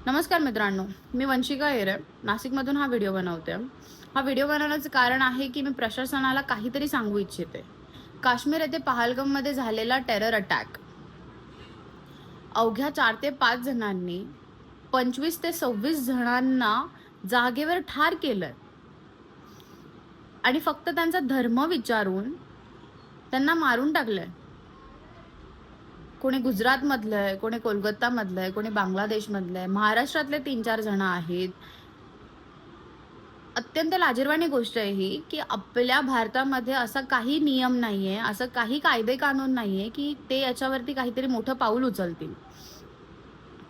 नमस्कार मित्रांनो, मी वंशिका हेरे नाशिकमधून हा व्हिडिओ बनवते. हा व्हिडिओ बनवण्याचं कारण आहे की मी प्रशासनाला काहीतरी सांगू इच्छिते. काश्मीर येथे पहलगाममध्ये झालेला टेरर अटॅक, अवघ्या 4 ते 5 जणांनी 25 ते 26 जणांना जागेवर ठार केलंय आणि फक्त त्यांचा धर्म विचारून त्यांना मारून टाकलंय. कोणी गुजरातमधलं आहे, कोणी कोलकातामधलं आहे, कोणी बांगलादेशमधलं आहे, महाराष्ट्रातले 3-4 जण आहेत. अत्यंत लाजिरवाणी गोष्ट आहे ही की आपल्या भारतामध्ये असा काही नियम नाहीये, असं काही कायदे कानून नाहीये की ते याच्यावरती काहीतरी मोठं पाऊल उचलतील.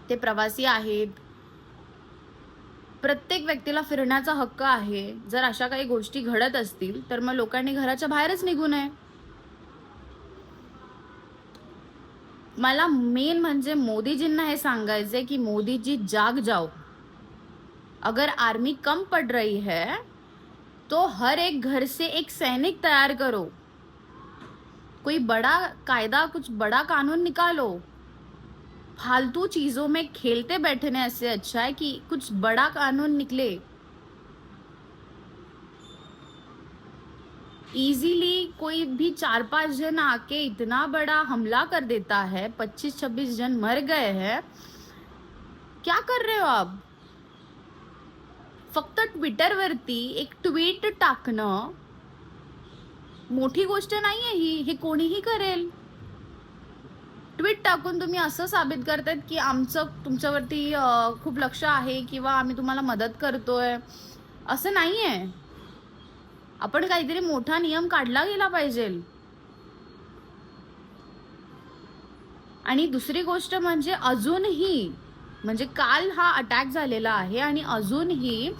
ते प्रवासी आहेत. प्रत्येक व्यक्तीला फिरण्याचा हक्क आहे. जर अशा काही गोष्टी घडत असतील तर मग लोकांनी घराच्या बाहेरच निघू नये. मला मेन म्हणजे मोदीजींना हे सांगायचंय की मोदीजी जाग जाओ. अगर आर्मी कम पड़ रही है तो हर एक घर से एक सैनिक तैयार करो. कोई बड़ा कायदा, कुछ बड़ा कानून निकालो. फालतू चीजों में खेलते बैठने से अच्छा है कि कुछ बड़ा कानून निकले. इजीली कोई भी 4-5 जन आके इतना बड़ा हमला कर देता है, 25-26 जन मर गए हैं. क्या कर रहे हो आप? फक्त ट्विटरवरती एक ट्वीट टाकणं मोठी गोष्ट नाहीये ही. हे कोणीही करेल. ट्वीट टाकून तुम्ही असं साबित करतायत की आमचं तुमच्यावरती खूप लक्ष आहे किंवा आम्ही तुम्हाला मदत करतोय. असं नाहीये. आपण काहीतरी मोठा नियम काढला गेला पाहिजे. आणि दुसरी गोष्ट म्हणजे अजूनही म्हणजे काल हा अटॅक झालेला आहे आणि अजूनही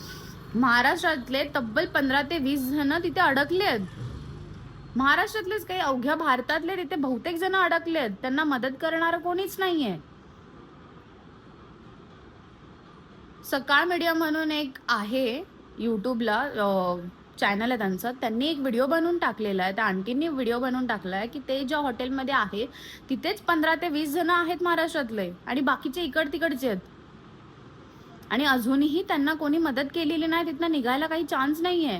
महाराष्ट्रातले तब्बल 15 ते 20 जण तिथे अडकले आहेत. महाराष्ट्रातलेच काही अवघ्या भारतातले तिथे बहुतेक जण अडकले आहेत. त्यांना मदत करणारं कोणीच नाहीये. सकाळ मीडिया म्हणून एक आहे यूट्यूबला चॅनल आहे त्यांचं. त्यांनी एक व्हिडिओ बनवून टाकलेला आहे. त्या आंटींनी व्हिडिओ बनवून टाकलाय की ते ज्या हॉटेलमध्ये आहे तिथेच 15 ते 20 जण आहेत महाराष्ट्रातले आणि बाकीचे इकड तिकडचे आहेत. आणि अजूनही त्यांना कोणी मदत केलेली नाही. तिथनं निघायला काही चान्स नाहीये.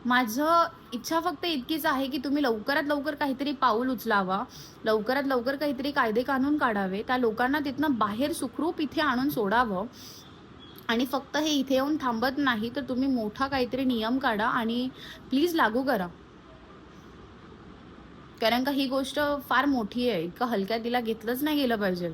माझं इच्छा फक्त इतकीच आहे की तुम्ही लवकरात लवकर काहीतरी पाऊल उचलावा. लवकरात लवकर काहीतरी कायदे कानून काढावे. त्या लोकांना तिथनं बाहेर सुखरूप इथे आणून सोडावं. आणि फक्त हे इथे येऊन थांबत नाही तर तुम्ही मोठा काहीतरी नियम काढा आणि प्लीज लागू करा. कारण का ही गोष्ट फार मोठी आहे. इतकं हलक्यात तिला घेतलंच नाही गेलं पाहिजे.